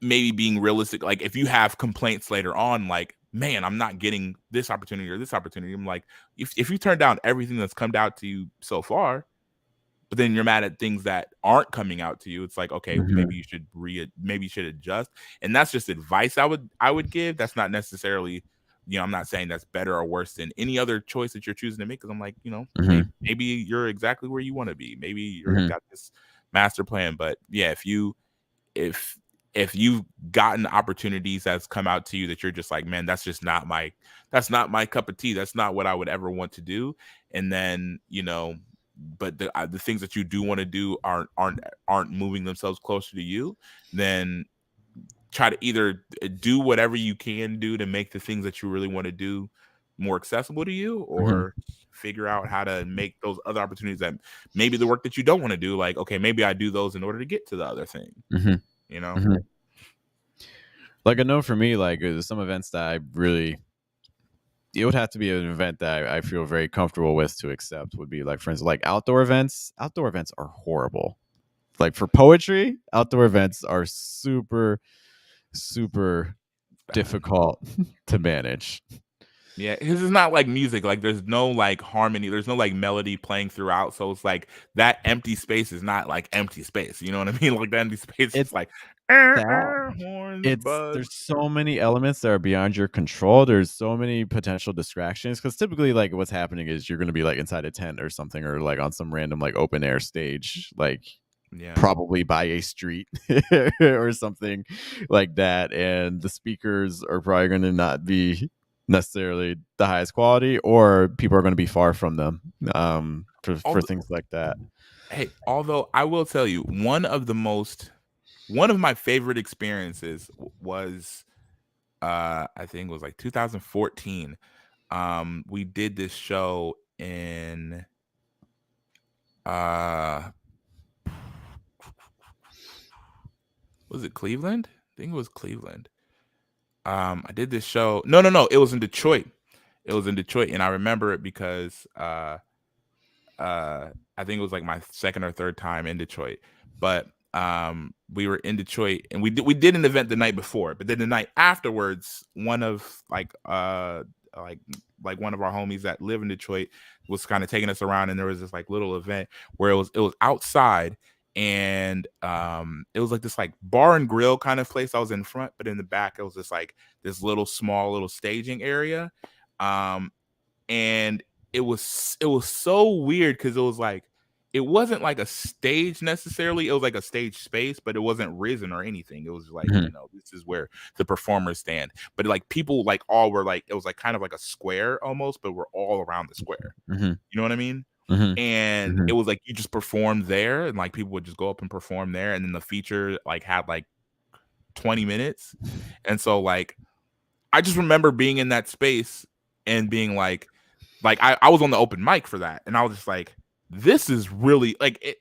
maybe being realistic. Like if you have complaints later on, like, man, I'm not getting this opportunity or this opportunity. I'm like, if you turn down everything that's come out to you so far, but then you're mad at things that aren't coming out to you, it's like, okay, maybe you should maybe you should adjust. And that's just advice I would give. That's not necessarily, you know, I'm not saying that's better or worse than any other choice that you're choosing to make. Because I'm like, you know, maybe you're exactly where you want to be. Maybe you've got this master plan. But yeah, if you've gotten opportunities that's come out to you that you're just like, man, that's not my cup of tea. That's not what I would ever want to do. And then, you know, but the things that you do want to do aren't moving themselves closer to you, then try to either do whatever you can do to make the things that you really want to do more accessible to you, or figure out how to make those other opportunities that maybe the work that you don't want to do, like, okay, maybe I do those in order to get to the other thing. You know, like I know for me, like there's some events that I really, it would have to be an event that I feel very comfortable with to accept. Would be like, for instance, like outdoor events. Outdoor events are horrible. Like for poetry, outdoor events are super difficult to manage. Yeah, because it's not like music. Like there's no like harmony. There's no like melody playing throughout. So it's like that empty space is not like empty space. You know what I mean? Like that empty space is like horns, there's so many elements that are beyond your control. There's so many potential distractions, because typically like what's happening is you're going to be like inside a tent or something, or like on some random like open air stage, like probably by a street or something like that, and the speakers are probably going to not be necessarily the highest quality, or people are going to be far from them for things like that. Hey, although I will tell you, one of my favorite experiences was I think it was like 2014. We did this show in was it Cleveland? I think it was Cleveland. I did this show. No, it was in Detroit. It was in Detroit, and I remember it because I think it was like my second or third time in Detroit. But we were in Detroit, and we did an event the night before, but then the night afterwards, one of like one of our homies that live in Detroit was kind of taking us around, and there was this like little event where it was outside. And it was like this like bar and grill kind of place. I was in front, but in the back it was just like this small little staging area. And it was so weird because it was like, it wasn't like a stage necessarily. It was like a stage space, but it wasn't risen or anything. It was like, you know, this is where the performers stand. But like people like all were like, it was like kind of like a square almost, but we're all around the square. You know what I mean? And it was like you just performed there, and like people would just go up and perform there, and then the feature like had like 20 minutes. And so like I just remember being in that space and being like I was on the open mic for that, and I was just like, this is really like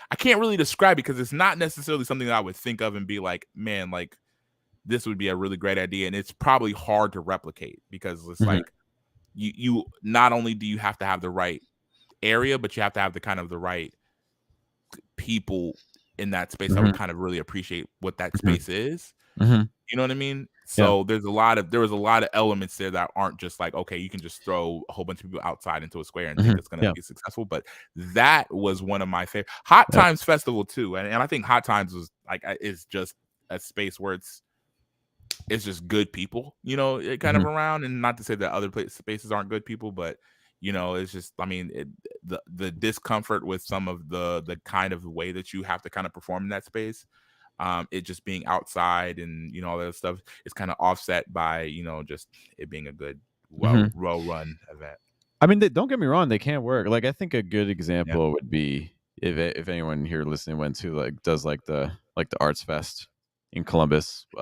I can't really describe it because it's not necessarily something that I would think of and be like, man, like this would be a really great idea, and it's probably hard to replicate because it's like you not only do you have to have the right area, but you have to have the right people in that space that would kind of really appreciate what that space is. You know what I mean? So there was a lot of elements there that aren't just like, okay, you can just throw a whole bunch of people outside into a square and think it's going to be successful. But that was one of my favorite. Hot Times Festival too, and I think Hot Times was like is just a space where it's just good people, kind of around. And not to say that other spaces aren't good people, but it's just, I mean, the discomfort with some of the kind of way that you have to kind of perform in that space, it just being outside and all that stuff is kind of offset by just it being a good well run event. I mean, don't get me wrong, they can't work. Like, I think a good example would be if anyone here listening went to does the Arts Fest in Columbus. They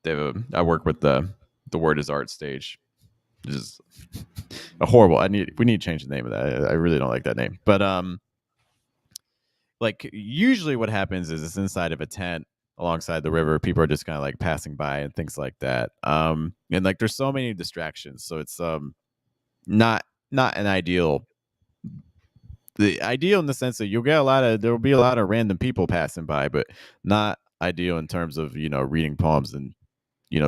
have a I work with the Word is Art stage. This is a horrible. We need to change the name of that. I really don't like that name. But like usually what happens is it's inside of a tent alongside the river. People are just kind of like passing by and things like that. And like there's so many distractions. So it's not an ideal. The ideal in the sense that there will be a lot of random people passing by, but not ideal in terms of reading poems and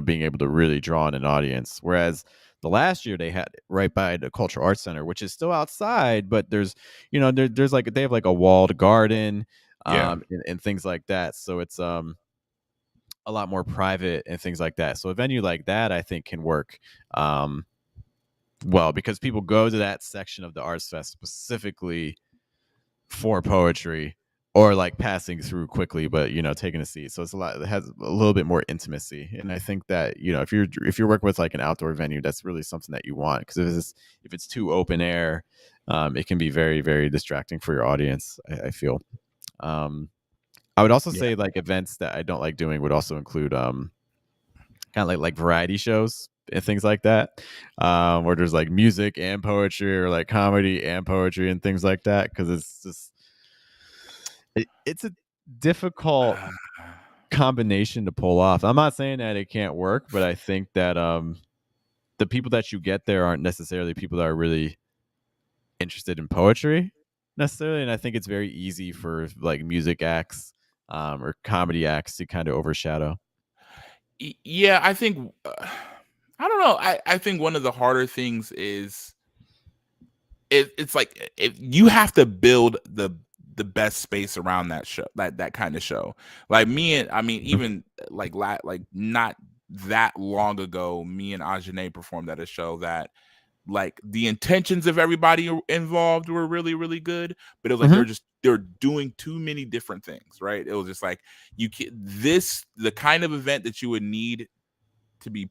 being able to really draw in an audience. Whereas the last year they had it right by the Cultural Arts Center, which is still outside, but there's there's like they have like a walled garden and things like that. So it's a lot more private and things like that. So a venue like that I think can work well, because people go to that section of the Arts Fest specifically for poetry or like passing through quickly, but taking a seat. So it has a little bit more intimacy. And I think that if you're working with like an outdoor venue, that's really something that you want, because if it's too open air, it can be very, very distracting for your audience, I feel. I would also say like events that I don't like doing would also include kind of like variety shows and things like that, where there's like music and poetry, or like comedy and poetry and things like that, because it's just it's a difficult combination to pull off. I'm not saying that it can't work, but I think that the people that you get there aren't necessarily people that are really interested in poetry necessarily, and I think it's very easy for like music acts or comedy acts to kind of overshadow. Yeah, I think I don't know. I think one of the harder things is it's like if you have to build the best space around that show, that kind of show. Like even like not that long ago, me and Ajane performed at a show that like the intentions of everybody involved were really, really good, but it was like they're doing too many different things, right? It was just like the kind of event that you would need to be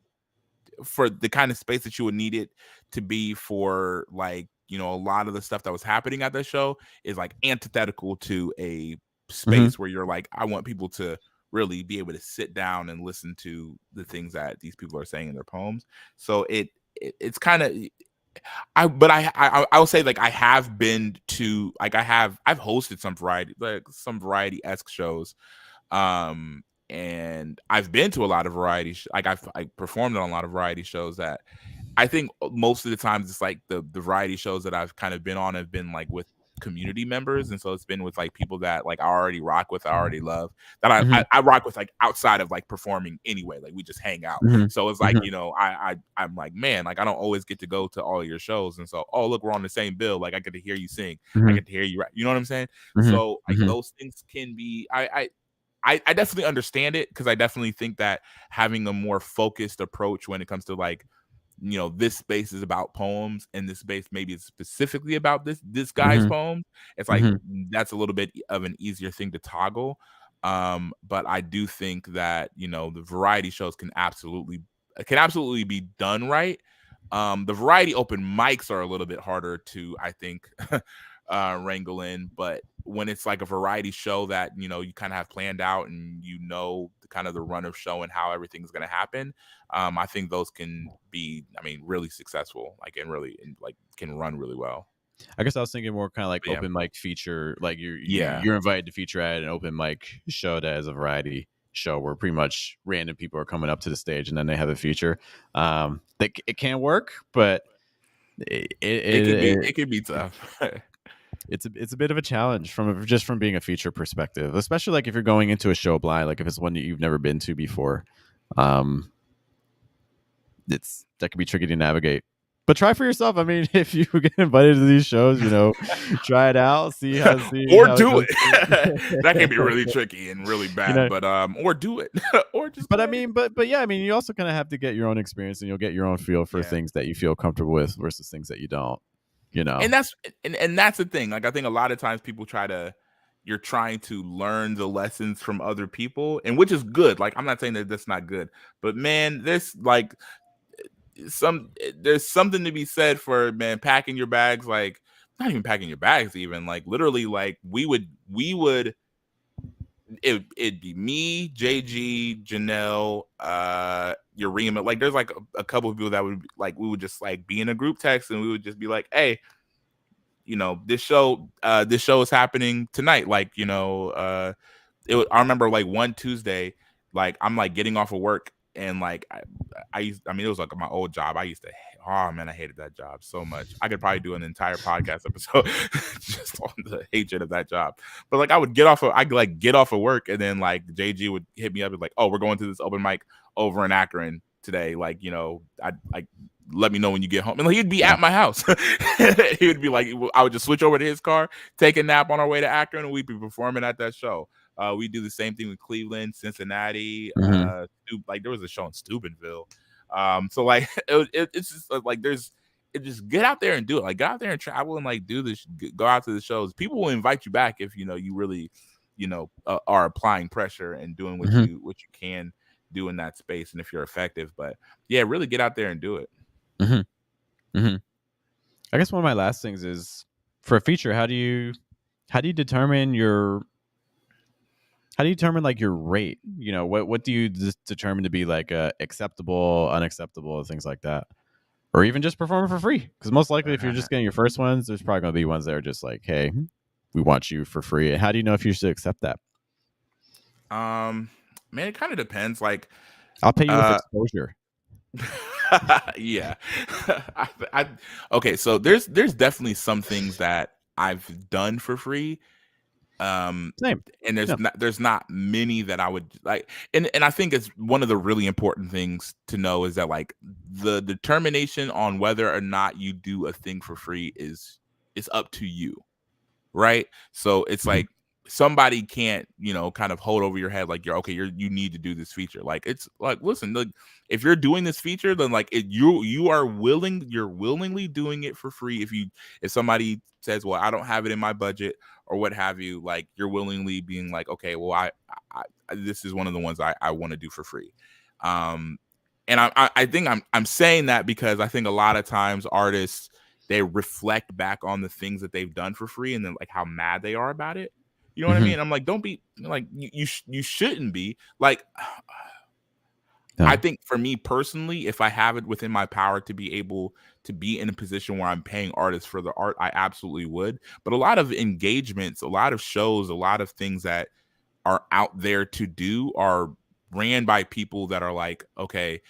for the kind of space that you would need it to be for, like, a lot of the stuff that was happening at the show is like antithetical to a space where you're like, I want people to really be able to sit down and listen to the things that these people are saying in their poems. So it's kind of, I will say, like, I have been to, like, I've hosted some variety-esque shows, and I've been to a lot of variety I performed on a lot of variety shows that I think most of the times it's like the variety shows that I've kind of been on have been like with community members, and so it's been with like people that like I already rock with, I already love, that I rock with, like, outside of like performing anyway, like we just hang out. So it's like, I'm like, man, like I don't always get to go to all of your shows, and so, oh look, we're on the same bill, like I get to hear you sing, I get to hear you rap, you know what I'm saying? So like those things can be, I definitely understand it, because I definitely think that having a more focused approach when it comes to like, this space is about poems, and this space maybe is specifically about this guy's poems. It's like that's a little bit of an easier thing to toggle. But I do think that the variety shows can absolutely be done right. The variety open mics are a little bit harder to, I think, wrangle in, but when it's like a variety show that you kind of have planned out, and kind of the run of show and how everything's going to happen, I think those can be, really successful, like, and really, like, can run really well. I guess I was thinking more kind of like open mic feature, like you're invited to feature at an open mic show that is a variety show where pretty much random people are coming up to the stage and then they have a feature. It can work, but it could be tough. It's a bit of a challenge from being a feature perspective, especially like if you're going into a show blind, like if it's one that you've never been to before. That can be tricky to navigate. But try for yourself. I mean, if you get invited to these shows, try it out, see how or how do goes. it. That can be really tricky and really bad, but or do it, or just. But I mean, but yeah, I mean, you also kind of have to get your own experience, and you'll get your own feel for things that you feel comfortable with versus things that you don't. And that's the thing. Like, I think a lot of times people you're trying to learn the lessons from other people, and which is good. Like, I'm not saying that that's not good, but man, there's something to be said for, man, packing your bags, like not even packing your bags, even like literally, like we would it'd be me, JG, Janelle, Urema. Like, there's like a couple of people that would like, we would just like be in a group text, and we would just be like, hey, this show is happening tonight. Like, I remember like one Tuesday, like I'm like getting off of work, and like it was like my old job. I hated that job so much. I could probably do an entire podcast episode just on the hatred of that job. But like, I'd get off of work, and then like JG would hit me up and like, oh, we're going to this open mic over in Akron today. Like, I'd like, let me know when you get home. And like, he'd be at my house. He would be like, I would just switch over to his car, take a nap on our way to Akron, and we'd be performing at that show. We do the same thing with Cleveland, Cincinnati. Like, there was a show in Steubenville. So like, it's just like, just get out there and do it. Like, get out there and travel and like do this. Go out to the shows. People will invite you back if you really are applying pressure and doing what you can do in that space, and if you're effective. But yeah, really get out there and do it. I guess one of my last things is, for a feature, how do you determine like your rate? What do you determine to be like acceptable, unacceptable, things like that, or even just performing for free? Because most likely, if you're just getting your first ones, there's probably going to be ones that are just like, hey, we want you for free. And how do you know if you should accept that? Man, it kind of depends. Like, I'll pay you with exposure. Yeah. Okay, so there's definitely some things that I've done for free. Same. And there's not many that I would like, and I think it's one of the really important things to know is that like the determination on whether or not you do a thing for free is up to you, right? So it's like, somebody can't kind of hold over your head like, you need to do this feature. Like, it's like, listen, look, if you're doing this feature, then like you're willingly doing it for free. If somebody says, well, I don't have it in my budget or what have you, like, you're willingly being like, okay, well, I this is one of the ones I want to do for free. And I think I'm saying that because I think a lot of times artists, they reflect back on the things that they've done for free, and then like how mad they are about it. You know what I mean? I'm like, don't be like, you shouldn't be like. I think for me personally, if I have it within my power to be able to be in a position where I'm paying artists for the art, I absolutely would. But a lot of engagements, a lot of shows, a lot of things that are out there to do are ran by people that are like, okay,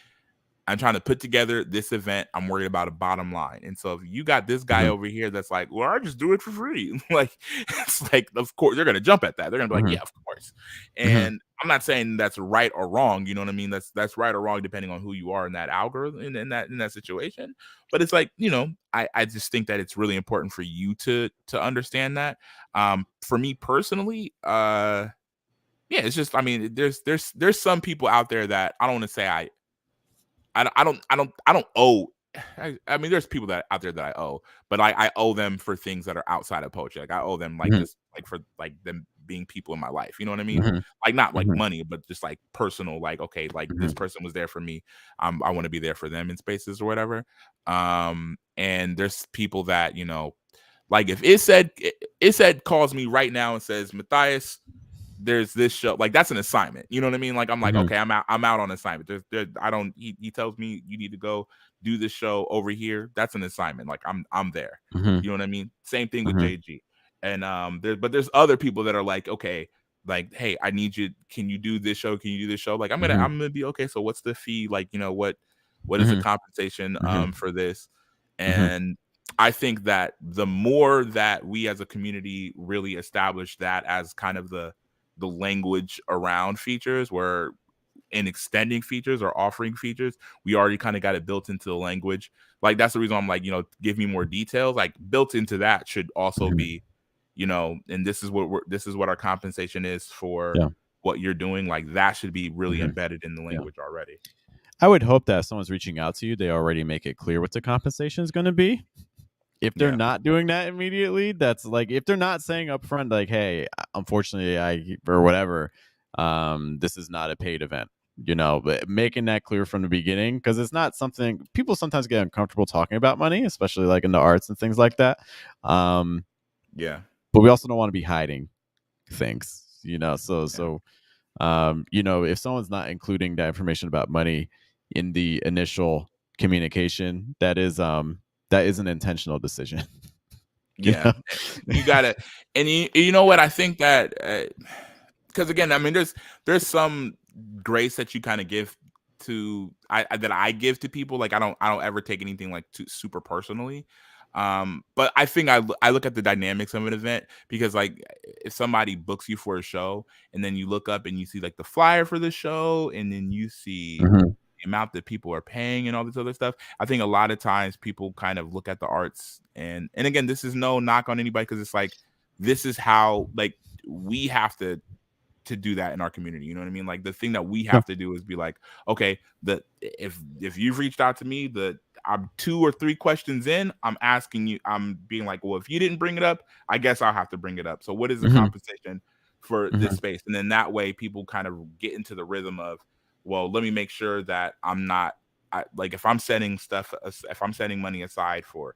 I'm trying to put together this event. I'm worried about a bottom line. And so if you got this guy over here that's like, well, I just do it for free. Like, it's like, of course, they're going to jump at that. They're going to be like, yeah, of course. And I'm not saying that's right or wrong. You know what I mean? That's right or wrong, depending on who you are in that algorithm, in that situation. But it's like, I just think that it's really important for you to understand that. For me personally, yeah, it's just, I mean, there's some people out there that I don't want to say I don't owe. I mean, there's people that out there that I owe, but I owe them for things that are outside of poetry. Like, I owe them like just like for like them being people in my life. You know what I mean? Like, not like money, but just like personal. Like, okay, like this person was there for me. I want to be there for them in spaces or whatever. And there's people that like, if it said calls me right now and says, Matthias, there's this show, like, that's an assignment. You know what I mean? Like, I'm like, okay, I'm out on assignment. He tells me you need to go do this show over here. That's an assignment. Like, I'm there. You know what I mean? Same thing with JG. And there's other people that are like, okay, like, hey, I need you. Can you do this show? Can you do this show? Like, I'm gonna be okay. So what's the fee? Like, what is the compensation for this? And I think that the more that we as a community really establish that as kind of the language around features, where in extending features or offering features, we already kind of got it built into the language. Like that's the reason I'm like, give me more details. Like built into that should also be, and this is what our compensation is for what you're doing. Like that should be really embedded in the language already. I would hope that if someone's reaching out to you, they already make it clear what the compensation is going to be. If they're not doing that immediately, that's like, if they're not saying up front, like, hey, unfortunately, or whatever, this is not a paid event, but making that clear from the beginning, because it's not something people sometimes get uncomfortable talking about money, especially like in the arts and things like that. But we also don't want to be hiding things, so if someone's not including that information about money in the initial communication, that is an intentional decision. You gotta, and you know what, I think that because again, I mean, there's some grace that you kind of give to that I give to people. Like I don't ever take anything like too super personally. But I think I look at the dynamics of an event, because like if somebody books you for a show and then you look up and you see like the flyer for the show and then you see the amount that people are paying and all this other stuff, I think a lot of times people kind of look at the arts and again, this is no knock on anybody, because it's like this is how like we have to do that in our community. You know what I mean? Like the thing that we have to do is be like, okay, if you've reached out to me, I'm 2 or 3 questions in, I'm asking you, I'm being like, well, if you didn't bring it up, I guess I'll have to bring it up. So what is the compensation for this space? And then that way people kind of get into the rhythm of, well, let me make sure that I'm not like, if I'm setting money aside for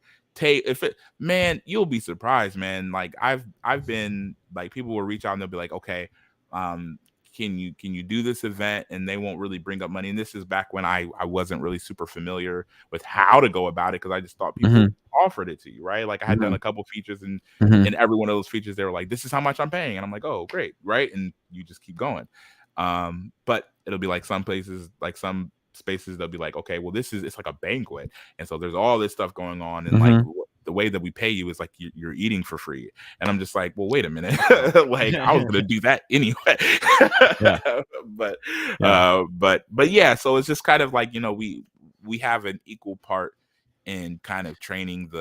man, you'll be surprised, man. Like I've been like, people will reach out and they'll be like, okay, can you do this event? And they won't really bring up money. And this is back when I wasn't really super familiar with how to go about it, because I just thought people offered it to you, right? Like I had done a couple features and in every one of those features, they were like, this is how much I'm paying. And I'm like, oh, great, right? And you just keep going. But it'll be like some places, like some spaces, they'll be like, okay, well, it's like a banquet. And so there's all this stuff going on. And like the way that we pay you is like you're eating for free. And I'm just like, well, wait a minute. Like I was gonna do that anyway. But yeah, so it's just kind of like, we have an equal part in kind of training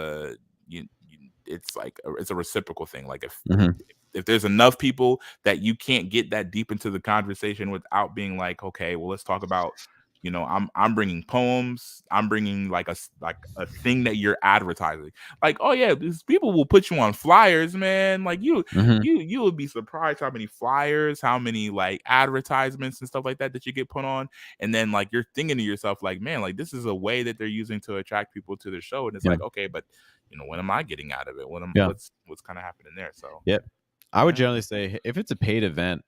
it's like it's a reciprocal thing. Like if there's enough people that you can't get that deep into the conversation without being like, okay, well, let's talk about, I'm bringing poems. I'm bringing like a thing that you're advertising. Like, oh yeah, these people will put you on flyers, man. Like you would be surprised how many flyers, how many like advertisements and stuff like that you get put on. And then like you're thinking to yourself, like, man, like this is a way that they're using to attract people to the show. And it's like, okay, but what am I getting out of it? What's kind of happening there? So I would generally say if it's a paid event,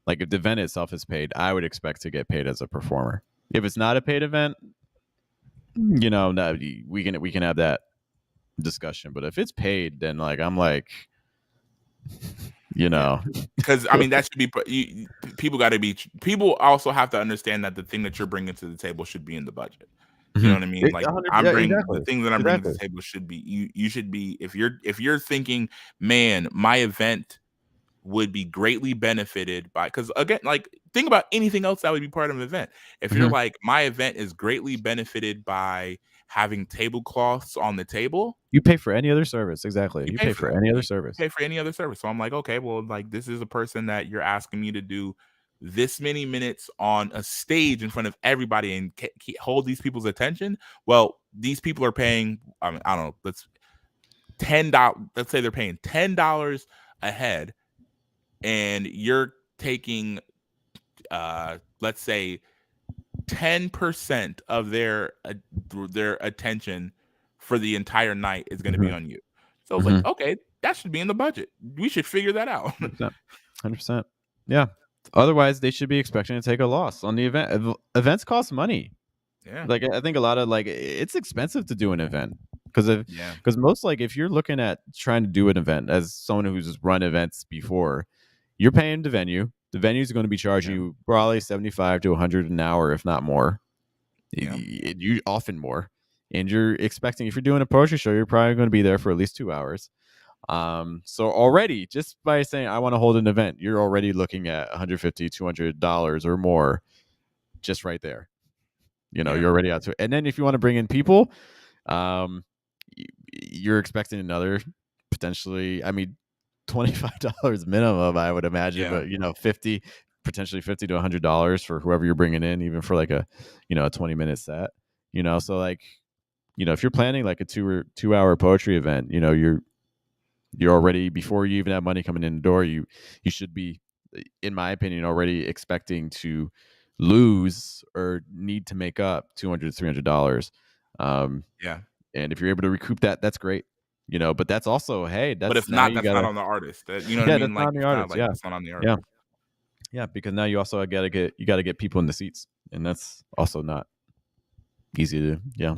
like if the event itself is paid, I would expect to get paid as a performer. If it's not a paid event, we can have that discussion. But if it's paid, then like I'm like, because I mean that should be people also have to understand that the thing that you're bringing to the table should be in the budget. You know what I mean? Like the things that I'm bringing to the table should be you should be, if you're thinking, man, my event would be greatly benefited by, because again, like think about anything else that would be part of an event. If you're like, my event is greatly benefited by having tablecloths on the table, you pay for any other service. Exactly. You pay for any other service. Pay for any other service. So I'm like, okay, well, like this is a person that you're asking me to do this many minutes on a stage in front of everybody and hold these people's attention. Well, these people are paying, I don't know, let's say they're paying $10 a head, and you're taking let's say 10% of their attention for the entire night is going to be on you. So it's like, okay, that should be in the budget. We should figure that out. 100%. Yeah. Otherwise, they should be expecting to take a loss on the event. Events cost money. Yeah. Like I think a lot of like it's expensive to do an event because most, like if you're looking at trying to do an event as someone who's run events before, you're paying the venue. The venue is going to be charging you probably $75 to $100 an hour, if not more. You often more. And you're expecting, if you're doing a poetry show, you're probably going to be there for at least 2 hours. So already, just by saying I want to hold an event, you're already looking at $150, $200 or more just right there. You know, Yeah. you're already out to it. And then if you want to bring in people, you're expecting another potentially, I mean, $25 minimum, I would imagine, Yeah. but you know, potentially $50 to $100 for whoever you're bringing in, even for like a 20-minute set, you know. So like, you know, if you're planning like a 2-hour poetry event, you know, you're already, before you even have money coming in the door, you should be, in my opinion, already expecting to lose or need to make up $200 to $300. Yeah. And if you're able to recoup that, that's great. You know, but that's also, hey, that's, But if now not, you that's gotta, not on the artist. You know what yeah, I that's mean? not Like, on the it's artist. not Yeah. that's not on the artist. Yeah, because now you also got to get people in the seats, and that's also not easy to. Yeah.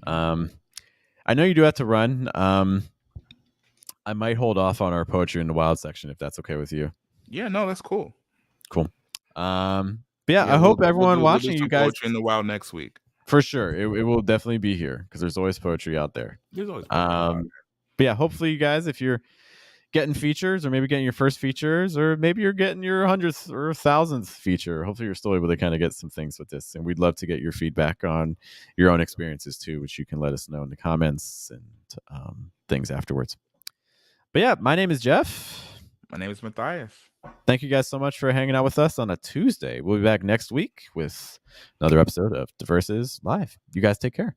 I know you do have to run. I might hold off on our poetry in the wild section if that's okay with you. Yeah, no, that's cool. Cool. But yeah, I hope everyone watching, we'll do you guys, poetry in the wild next week. for sure, it will definitely be here because there's always poetry out there. There's always poetry out there. But yeah, hopefully you guys, if you're getting features, or maybe getting your first features, or maybe you're getting your 100th or 1,000th feature, hopefully you're still able to kind of get some things with this. And we'd love to get your feedback on your own experiences too, which you can let us know in the comments and things afterwards. But yeah, my name is Jeff. My name is Matthias. Thank you guys so much for hanging out with us on a Tuesday. We'll be back next week with another episode of Diverses Live. You guys take care.